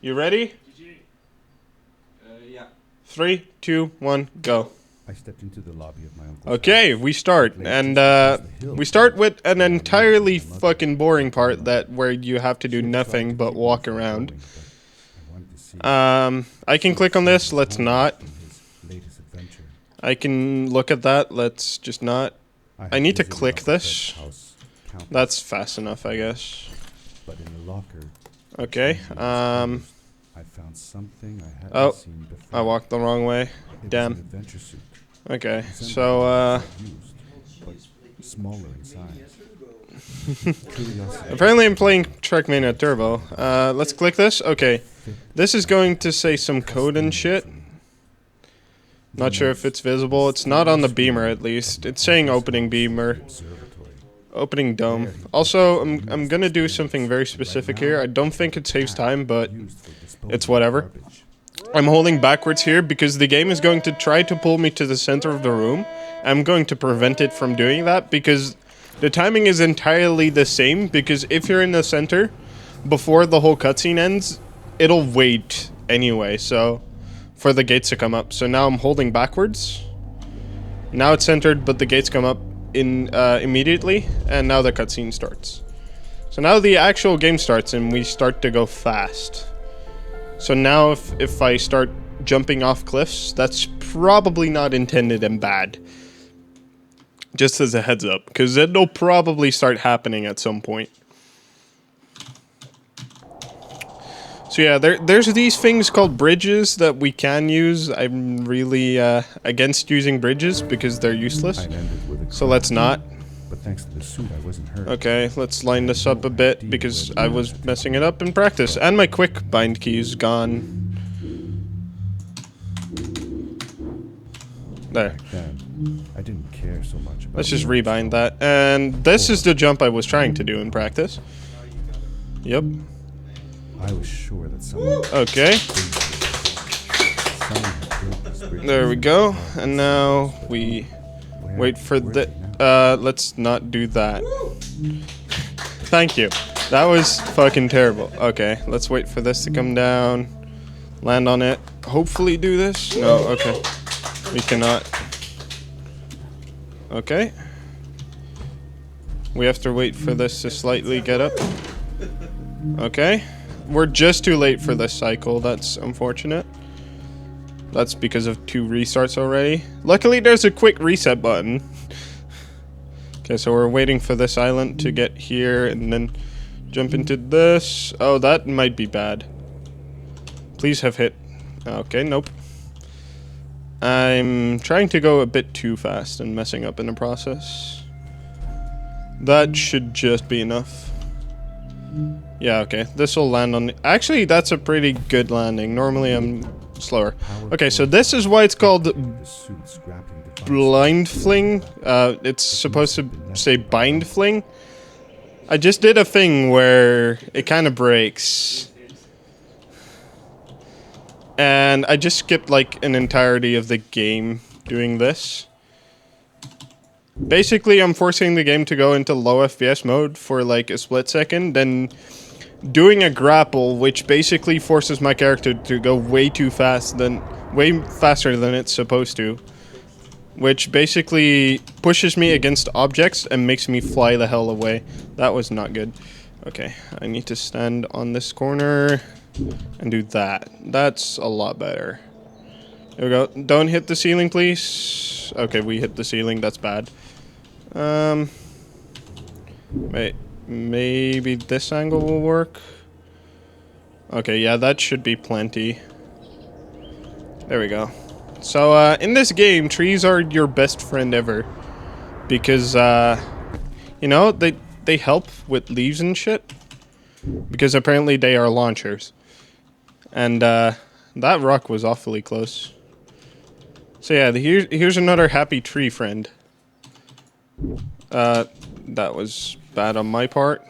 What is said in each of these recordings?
You ready? Yeah. 3, 2, 1, go. I stepped into the lobby of my uncle's Okay, house. we start, and we start with an entirely fucking boring part where you have to do nothing but walk around. I can click on this, let's not. I can look at that, let's just not. I need to click this. That's fast enough, I guess. But in the locker, Okay, I found something I hadn't oh, seen before. I walked the wrong way. It was an Damn. adventure suit. Okay, Resembled so, the used, but smaller in size. Curiosity. apparently I'm playing Trackmania Turbo. Let's click this. Okay, this is going to say some code and shit. Not sure if it's visible. It's not on the beamer, at least. It's saying opening beamer. Opening dome. Also, I'm gonna do something very specific here. I don't think it saves time, but it's whatever. I'm holding backwards here because the game is going to try to pull me to the center of the room. I'm going to prevent it from doing that because the timing is entirely the same, because if you're in the center before the whole cutscene ends, it'll wait anyway, so for the gates to come up. So now I'm holding backwards. Now it's centered, but the gates come up immediately, and now the cutscene starts. So now the actual game starts and we start to go fast. So now if I start jumping off cliffs, that's probably not intended and bad. Just as a heads up, because it'll probably start happening at some point. So yeah, there's these things called bridges that we can use. I'm really against using bridges because they're useless. So let's not. But thanks to the suit, I wasn't hurt. Okay, let's line this up a bit because I was messing it up in practice. And my quick bind key is gone. There. Then, I didn't care so much about Let's just rebind that. And this is the jump I was trying to do in practice. Yep. I was sure that someone Okay. had built this bridge. There we go. And now we wait for the... let's not do that. Thank you. That was fucking terrible. Okay, let's wait for this to come down. Land on it. Hopefully do this. No, okay. We cannot. Okay. We have to wait for this to slightly get up. Okay. We're just too late for this cycle. That's unfortunate. That's because of 2 restarts already. Luckily, there's a quick reset button. Okay, so we're waiting for this island to get here and then jump into this. Oh, that might be bad. Please have hit. Okay, nope. I'm trying to go a bit too fast and messing up in the process. That should just be enough. Yeah, okay. This will land on... Actually, that's a pretty good landing. Normally, I'm slower. Okay, so this is why it's called blind fling. It's supposed to say bind fling. I just did a thing where it kind of breaks. And I just skipped like an entirety of the game doing this. Basically, I'm forcing the game to go into low FPS mode for like a split second, then doing a grapple, which basically forces my character to go way faster than it's supposed to. Which basically pushes me against objects and makes me fly the hell away. That was not good. Okay, I need to stand on this corner and do that. That's a lot better. There we go. Don't hit the ceiling, please. Okay, we hit the ceiling. That's bad. Wait. Maybe this angle will work. Okay, yeah, that should be plenty. There we go. So, in this game, trees are your best friend ever. Because, you know, they help with leaves and shit. Because apparently they are launchers. And, that rock was awfully close. So yeah, here's another happy tree friend. That was bad on my part.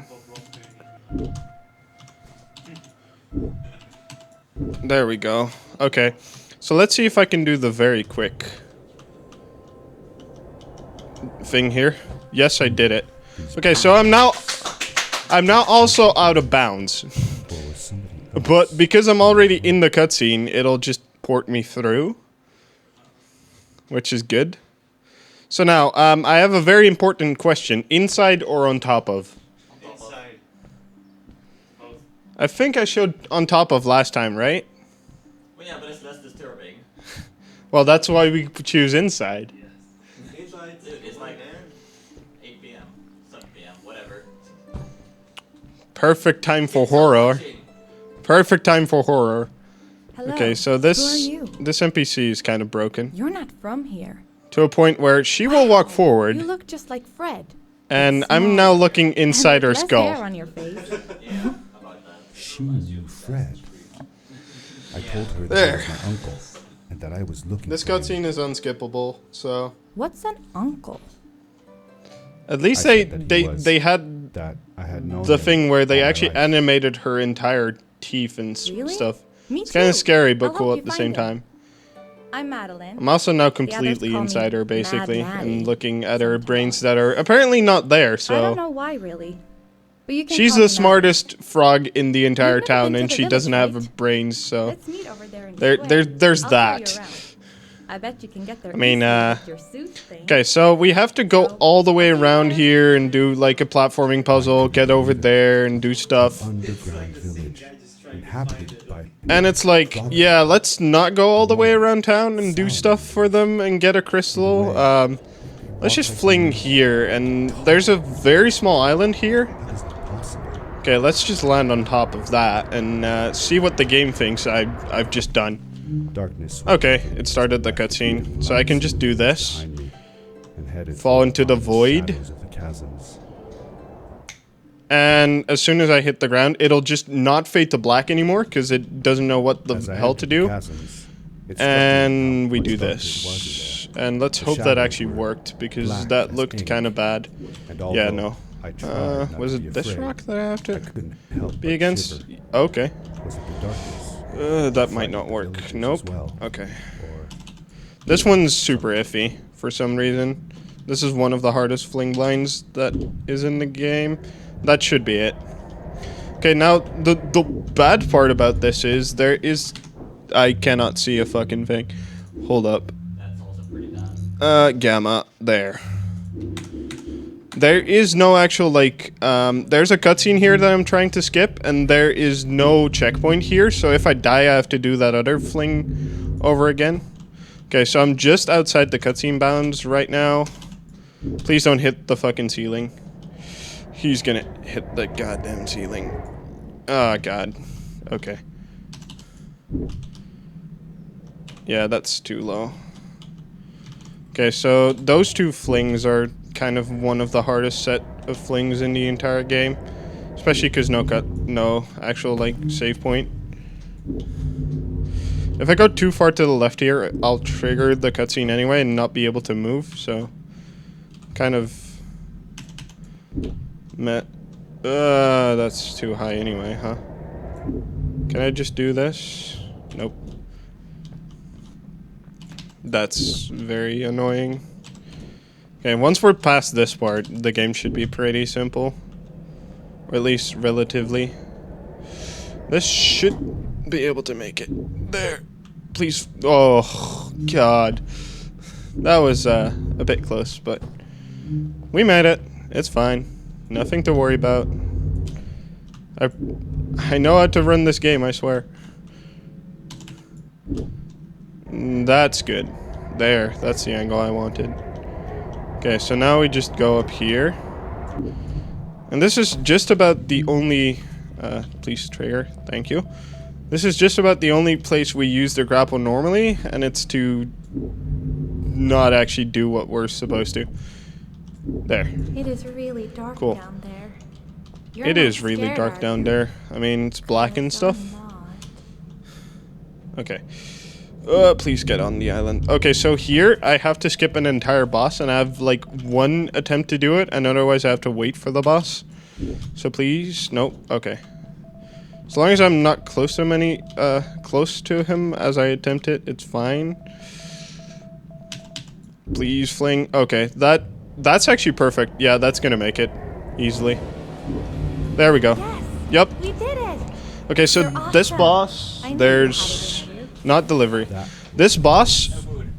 There we go. Okay. So let's see if I can do the very quick thing here. Yes, I did it. Okay, so I'm now also out of bounds. But because I'm already in the cutscene, it'll just port me through, which is good. So now, I have a very important question. Inside or on top of? Inside. Both. I think I showed on top of last time, right? Well, yeah, but it's less disturbing. Well, that's why we choose inside. Yes. Inside. Dude, it's like 8 p.m., 7 p.m., whatever. Perfect time for It's horror. watching. Perfect time for horror. Hello. Okay, so Who are this you? NPC is kind of broken You're not from here. to a point where she will walk You forward, look just like Fred. and But I'm now smaller. looking inside her Less skull. hair on your face. Yeah, how about that? She knew Fred. I told her that There. he was my uncle and that I was looking This for him. cutscene is unskippable, so What's an uncle? at least I said that he they was. they had That I had known the him thing where they all my actually life. animated her entire teeth and Really? stuff. Me It's kind of too. scary, but I'll cool help at you the same find time. him. I'm Madeline. I'm also now others completely call me inside her, Mad basically, Maddie and looking at her sometimes. brains that are apparently not there. I don't So know why, really. But you can she's call me the Maddie. smartest frog in the entire never town, been to and the she village, doesn't have right? brains. So Let's meet over there in the There- square. there's I'll show that. you around. I bet you can get there. I mean, easily with your suit thing. okay, so we have to go all the way around here and do like a platforming puzzle, get over there and do stuff. Underground village inhabited by And it's like, yeah, let's not go all the way around town and do stuff for them and get a crystal. Let's just fling here, and there's a very small island here. That is impossible. Okay, let's just land on top of that and see what the game thinks I've just done. Darkness. Okay, it started the cutscene, so I can just do this. behind me and headed Fall for into the void. shadows of the chasms. And as soon as I hit the ground, it'll just not fade to black anymore because it doesn't know what the As I hell to entered the do. chasms, it struck me And how we much do darker it this. was in And let's The hope that shadows actually were worked because black that as looked ink. kind of bad. there. And Yeah, although no. I tried not Was to be it this afraid, rock that I have I to couldn't help be but against? shiver. Okay. Was it the darkness? That might frightened not the work. villagers as Nope. well? Okay. Or This one's super iffy for some reason. This is one of the hardest fling blinds that is in the game. That should be it. Okay, now the bad part about this is I cannot see a fucking thing. Hold up. That's also pretty bad. Gamma, there. There is no actual, like, there's a cutscene here that I'm trying to skip, and there is no checkpoint here, so if I die, I have to do that other fling over again. Okay, so I'm just outside the cutscene bounds right now. Please don't hit the fucking ceiling. He's gonna hit the goddamn ceiling. Oh, God. Okay. Yeah, that's too low. Okay, so those two flings are kind of one of the hardest set of flings in the entire game, especially because no actual like save point. If I go too far to the left here, I'll trigger the cutscene anyway and not be able to move. So, kind of met. That's too high anyway, huh? Can I just do this? Nope. That's very annoying. Okay, once we're past this part, the game should be pretty simple. Or at least relatively. This should be able to make it. There. Please. Oh, God. That was a bit close, but we made it. It's fine. Nothing to worry about. I know how to run this game, I swear. That's good. There, that's the angle I wanted. Okay, so now we just go up here. And this is just about the only... please trigger, thank you. This is just about the only place we use the grapple normally, and it's to not actually do what we're supposed to. There. It is really dark Cool. down there. You're It not is really scared, dark are down you? there. I mean, it's black and Yes, stuff. I'm not. Okay. Please get on the island. Okay, so here I have to skip an entire boss, and I have like one attempt to do it, and otherwise I have to wait for the boss. So please, nope. Okay. As long as I'm not close to him as I attempt it, it's fine. Please fling. Okay, that's actually perfect. Yeah, that's gonna make it easily. There we go. Yes, Yep. we did it. Okay, so You're this awesome. boss, I knew you there's had it in you. not delivery. That This boss,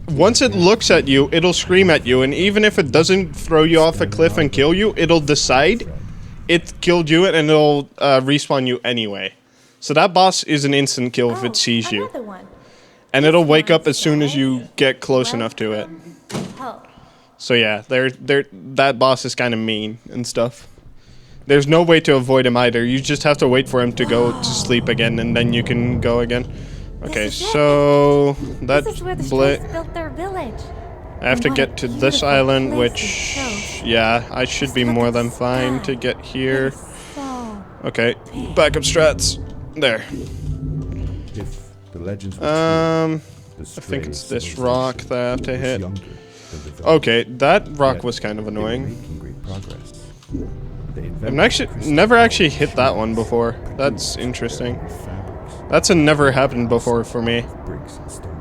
once it looks at you, it'll scream at you, and even if it doesn't throw you off a cliff and kill you, it'll decide it killed you, and it'll respawn you anyway. So that boss is an instant kill if Oh, it sees you. another one. And This it'll wake up one as soon as you says, get close enough to it. "Welcome home." So yeah, that boss is kind of mean and stuff. There's no way to avoid him either. You just have to wait for him to go to sleep again, and then you can go again. Okay, This is it. so that This is where the blit. Strays built their village. I have to And what a get to this beautiful island, place which, it shows. yeah, I should Just be look more at the than fine sky. to get here. It is so Okay, backup strats. There. If the legends were Um, true, the I think it's Strays this rock that I have to was hit. younger than the village. Okay, that rock Yet was kind of they were annoying. making great progress. They I've invented actually crystal never balls, actually hit that one shields, before. That's produced interesting. fabrics, That's a never happened before for me. bricks and stone.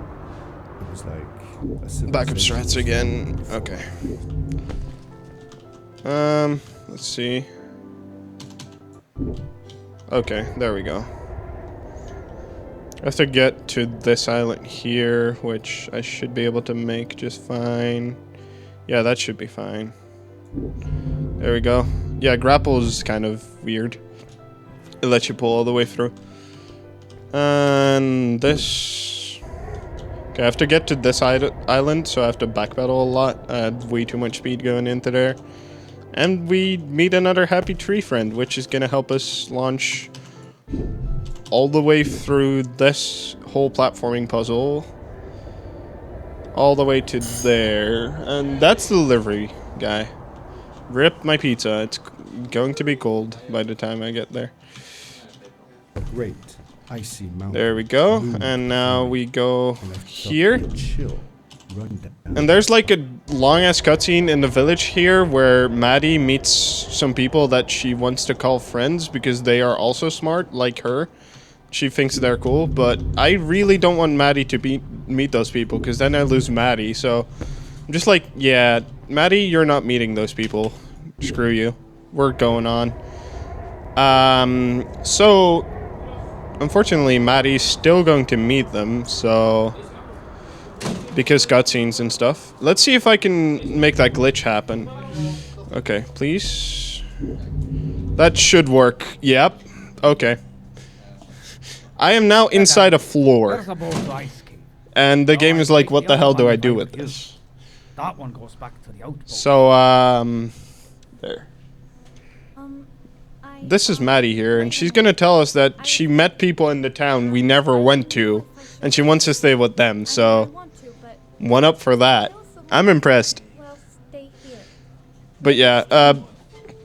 It was like a Backup civilization strats again. Okay. Let's see. Okay, there we go. I have to get to this island here, which I should be able to make just fine. Yeah, that should be fine. There we go. Yeah, grapple is kind of weird. It lets you pull all the way through. And this... Okay, I have to get to this island, so I have to backpedal a lot. I had way too much speed going into there. And we meet another happy tree friend, which is going to help us launch all the way through this whole platforming puzzle. All the way to there. And that's the delivery guy. Rip my pizza. It's going to be cold by the time I get there. A great icy mountain. There we go. loomed And now before me, we go and I felt here. a chill run down. And there's like a long ass cutscene in the village here where Maddie meets some people that she wants to call friends because they are also smart like her. She thinks they're cool, but I really don't want Maddie to meet those people because then I lose Maddie. So I'm just like, yeah, Maddie, you're not meeting those people. Screw you. We're going on. So unfortunately, Maddie's still going to meet them, so because cutscenes and stuff. Let's see if I can make that glitch happen. Okay, please. That should work. Yep. Okay. I am now inside a floor, and the game is like, what the hell do I do with this? That one goes back to the outpost. So, there. I This is Maddie here, and she's gonna tell us that she met people in the town we never went to, and she wants to stay with them, I so want to, but one up for that. I'm impressed. well, stay here. But yeah,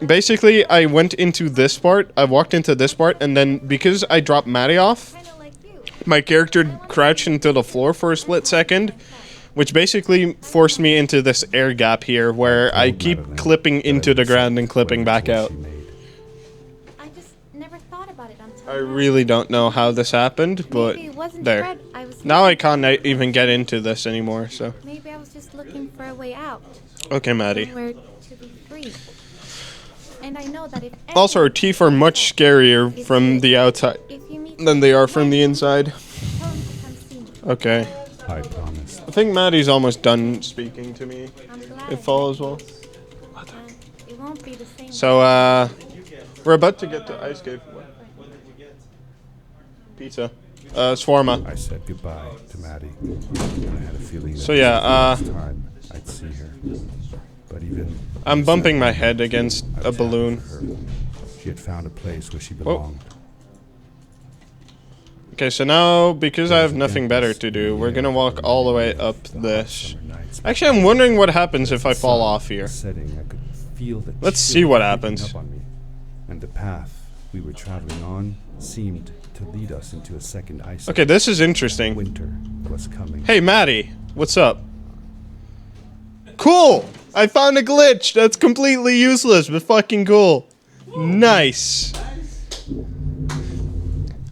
basically I went into this part, I walked into this part, and then because I dropped Maddie off, Kind of like you. my character crouched into the floor for a split second, which basically forced me into this air gap here where I keep clipping into the ground and clipping back out. I just never thought about it until I now. really don't know how this happened, but Maybe it wasn't there. dread I was Now I looking can't for. even get into this anymore, so. Maybe I was just looking for a way out. Okay, Maddie. Somewhere to be free. And I know that if Also, her anyone teeth are much scarier from the outside if you meet than they are from the inside. tell him to come see me. Okay. I promise. I think Maddie's almost done speaking to me, I'm glad if all is well. and it won't be the same. So, we're about to get to Ice Cave. Pizza. Swarma. I said goodbye to Maddie. And I had a feeling that So yeah, this time I'd see her. But even I'm bumping my head against I a was happy balloon. for her. She had found a place where she belonged. Okay, so now, because I have nothing better to do, we're gonna walk all the way up The hot this. summer nights, Actually, I'm wondering what happens if I fall sun off here. setting, I could feel the Let's chill see what creeping happens. up on me. And the path we were traveling on seemed to lead us into a second ice. Okay, this is interesting. Winter was coming. Hey, Maddie, what's up? Cool! I found a glitch that's completely useless, but fucking cool. Nice.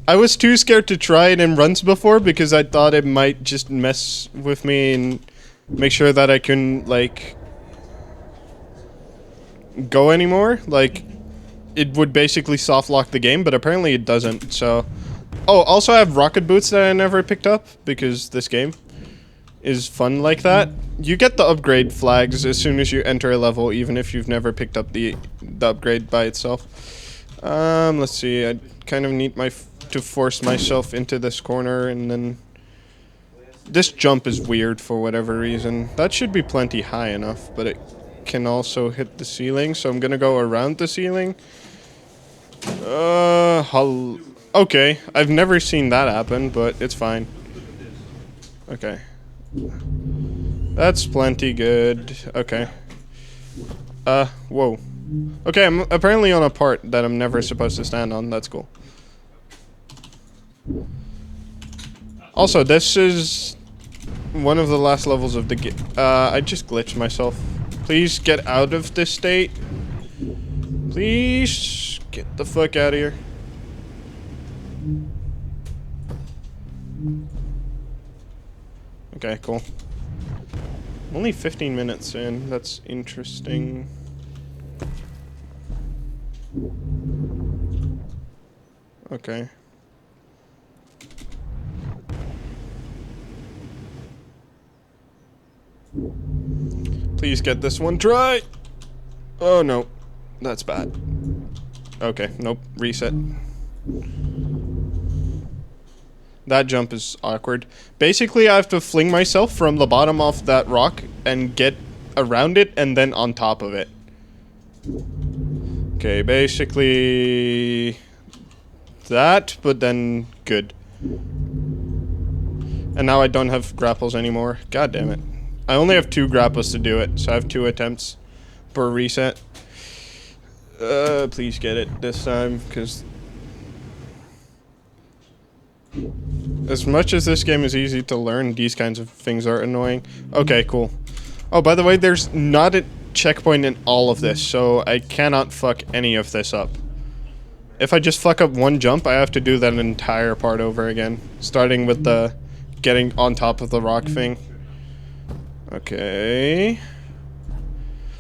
I was too scared to try it in runs before because I thought it might just mess with me and make sure that I couldn't, like, go anymore. Like, it would basically soft lock the game, but apparently it doesn't, so Oh, also I have rocket boots that I never picked up because this game is fun like that. You get the upgrade flags as soon as you enter a level, even if you've never picked up the upgrade by itself. Let's see. I kind of need to force myself into this corner, and then this jump is weird for whatever reason. That should be plenty high enough, but it can also hit the ceiling, so I'm gonna go around the ceiling. Okay, I've never seen that happen, but it's fine. Okay. That's plenty good. Okay. Whoa. Okay, I'm apparently on a part that I'm never supposed to stand on. That's cool. Also, this is one of the last levels of the game. I just glitched myself. Please get out of this state. Please get the fuck out of here. Okay, cool. Only 15 minutes in. That's interesting. Okay. Please get this one dry. Oh no, that's bad. Okay, nope, reset. That jump is awkward. Basically, I have to fling myself from the bottom of that rock and get around it and then on top of it. Okay, basically that, but then good. And now I don't have grapples anymore. God damn it. I only have 2 grapples to do it, so I have 2 attempts per reset. Please get it this time, because as much as this game is easy to learn, these kinds of things are annoying. Okay, cool. Oh, by the way, there's not a checkpoint in all of this, so I cannot fuck any of this up. If I just fuck up one jump, I have to do that entire part over again, starting with the getting on top of the rock thing. Okay.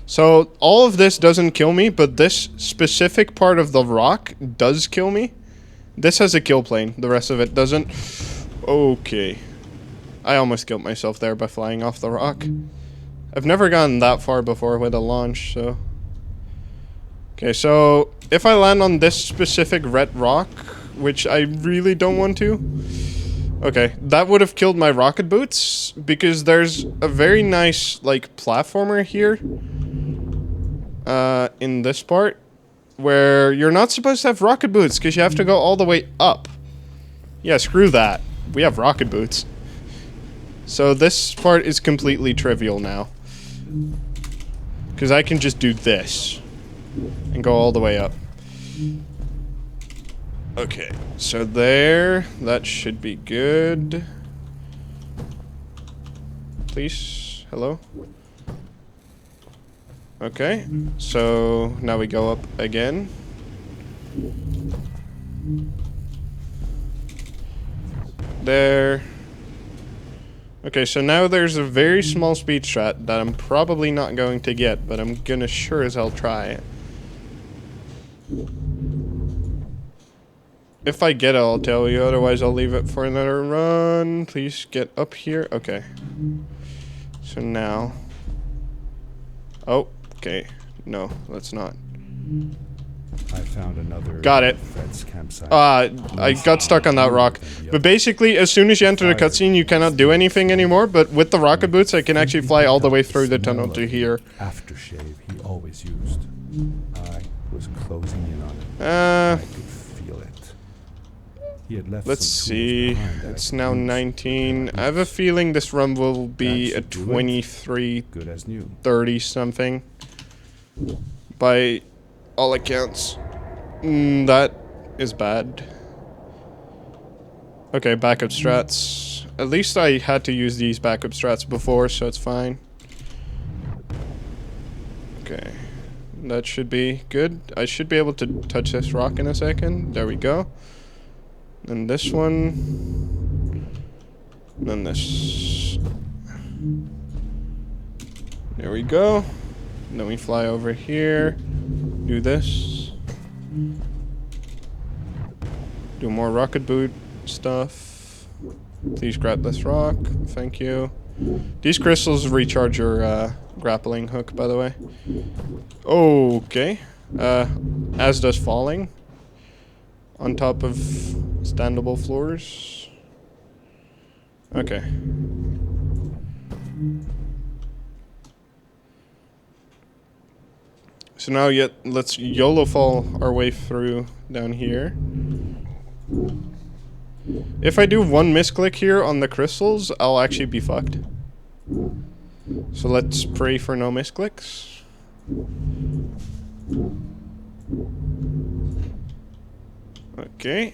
So, all of this doesn't kill me, but this specific part of the rock does kill me. This has a kill plane, the rest of it doesn't. Okay. I almost killed myself there by flying off the rock. I've never gotten that far before with a launch, so... Okay, so if I land on this specific red rock, which I really don't want to... Okay, that would have killed my rocket boots, because there's a very nice, like, platformer here. In this part, where you're not supposed to have rocket boots, because you have to go all the way up. Yeah, screw that. We have rocket boots. So this part is completely trivial now. Because I can just do this. And go all the way up. Okay, so there. That should be good. Please? Hello? Okay, so now we go up again. There. Okay, so now there's a very small speed strat that I'm probably not going to get, but I'm gonna sure as hell try it. If I get it, I'll tell you, otherwise I'll leave it for another run. Please get up here. Okay. So now... Oh, okay. No, let's not. I found another Got it. Fred's campsite. I got stuck on that rock. But basically, as soon as you enter the cutscene, you cannot do anything anymore. But with the rocket boots, I can actually fly all the way through the tunnel to here. Aftershave he always used. I was closing in on it. I could feel it. He had left Let's some tools see. behind that I It's could now use. 19. I have a feeling this run will be That a should do it. 23, Good as new. 30 something. By all accounts. That is bad. Okay, backup strats. At least I had to use these backup strats before, so it's fine. Okay. That should be good. I should be able to touch this rock in a second. There we go. And this one. Then this. There we go. Then we fly over here. Do this. Do more rocket boot stuff. Please grab this rock. Thank you. These crystals recharge your grappling hook, by the way. Okay. As does falling. On top of standable floors. Okay. So now let's YOLO fall our way through down here. If I do one misclick here on the crystals, I'll actually be fucked. So let's pray for no misclicks. Okay.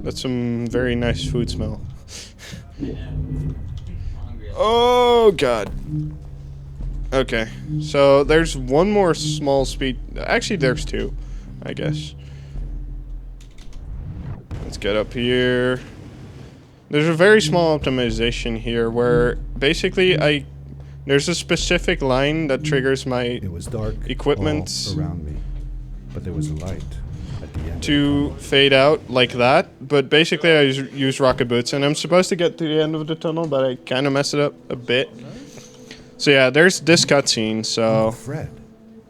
That's some very nice food smell. Oh god. Okay, so there's one more small speed. Actually, there's two, I guess. Let's get up here. There's a very small optimization here where basically there's a specific line that triggers my It was dark equipment all around me, but there was a light at the end. to fade out like that. But basically, I use rocket boots, and I'm supposed to get to the end of the tunnel, but I kind of mess it up a bit. So yeah, there's this cutscene. So Fred,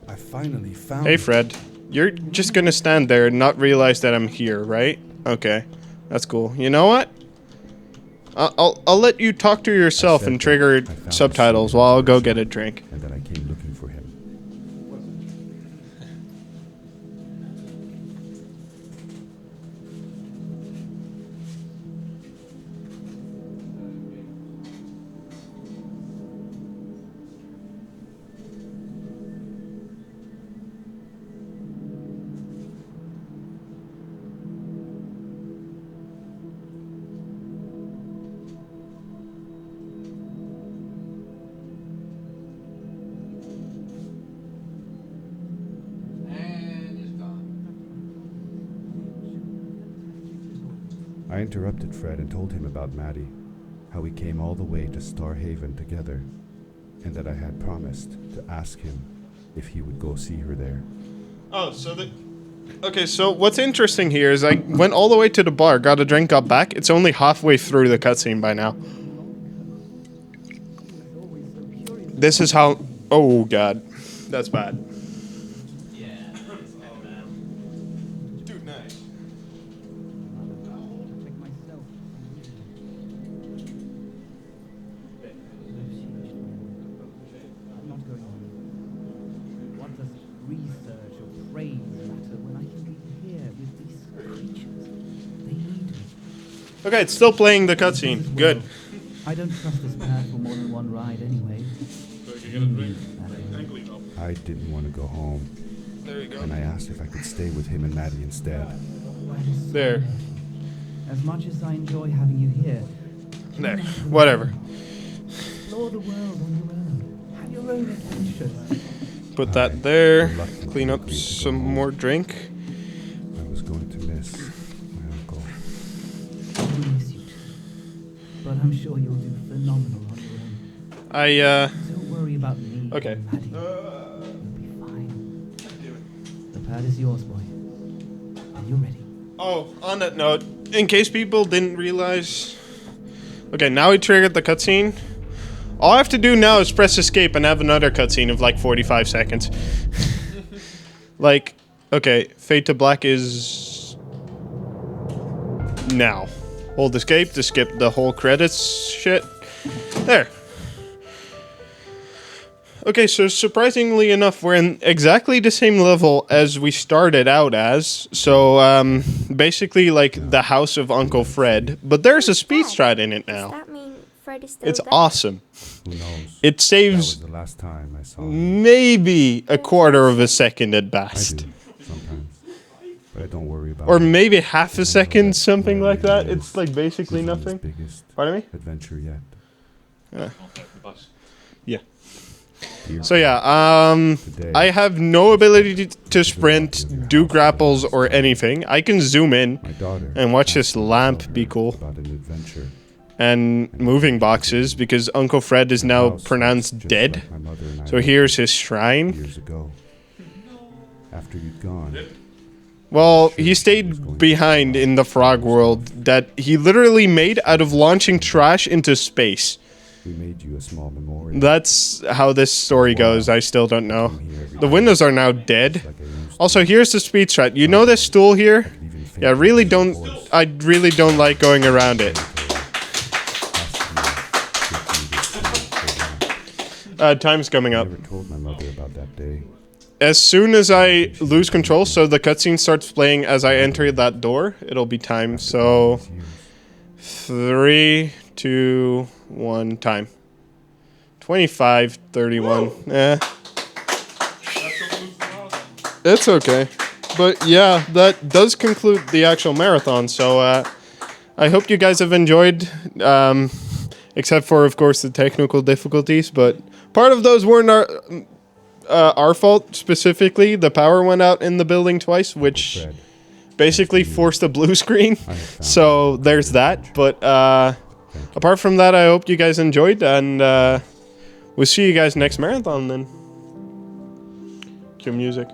I finally found. hey, Fred, you're just gonna stand there and not realize that I'm here, right? Okay, that's cool. You know what? I'll let you talk to yourself and trigger subtitles while I'll go get a drink. And then I came looking for him. I interrupted Fred and told him about Maddie, how we came all the way to Starhaven together, and that I had promised to ask him if he would go see her there. Oh, okay, so what's interesting here is I went all the way to the bar, got a drink, got back. It's only halfway through the cutscene by now. This is how... Oh, God. That's bad. Yeah, it's kind of bad. Dude, nice. I'm not going on. What does research or praise matter when I can be here with these creatures? They need me. Okay, it's still playing the cutscene. Good. I don't trust this path for more than one ride anyway. I didn't want to go home, There you go. and I asked if I could stay with him and Maddie instead. There. As much as I enjoy having you here, There. Whatever. explore the world on your own. Have your own adventures. Put that there. Clean up some more drink. I was going to miss my uncle. I will miss you too. But I'm sure you'll do phenomenal on your own. Don't worry about me. Okay. and Maddie. You'll be fine. The pad is yours, boy. Are you ready? Oh, on that note, in case people didn't realize... Okay, now we triggered the cutscene. All I have to do now is press escape and have another cutscene of like 45 seconds. Like, okay, Fade to Black is... now. Hold escape to skip the whole credits shit. There. Okay, so surprisingly enough, we're in exactly the same level as we started out as. So, basically like the house of Uncle Fred. But there's a speed strat in it Does now. that mean Fred is still It's dead? awesome. Who knows? It That was saves the last time I saw him. maybe a quarter of a second at I best. do, sometimes. But I don't worry about Or it. maybe half a I know second, that something like wherever that. he It's is, like basically he's on his nothing. biggest Pardon me? adventure yet. Yeah. Dear So yeah, Today, I have no ability to sprint, do grapples, or anything. I can zoom in my daughter and watch this asked me to lamp tell be her cool. about an adventure. And moving boxes because Uncle Fred is The now house pronounced was just dead. like my mother and I So lived here's his shrine. years ago. After you'd gone, Well, he stayed behind in the frog world that he literally made out of launching trash into space. We made you a small memorial. That's how this story goes. I still don't know. The windows are now dead. Also, here's the speed strat. You know this stool here? Yeah, I really don't like going around it. Time's coming I up. never told my mother about that day. As soon as I lose control, so the cutscene starts playing as I enter that door, it'll be time. So, 3, 2, 1, time. 25:31. It's okay. But yeah, that does conclude the actual marathon. So I hope you guys have enjoyed, except for, of course, the technical difficulties. But part of those weren't our fault specifically. The power went out in the building twice, which Fred, basically forced a blue screen. I have found So there's that. But apart from that, I hope you guys enjoyed, and we'll see you guys next marathon then. Cue music.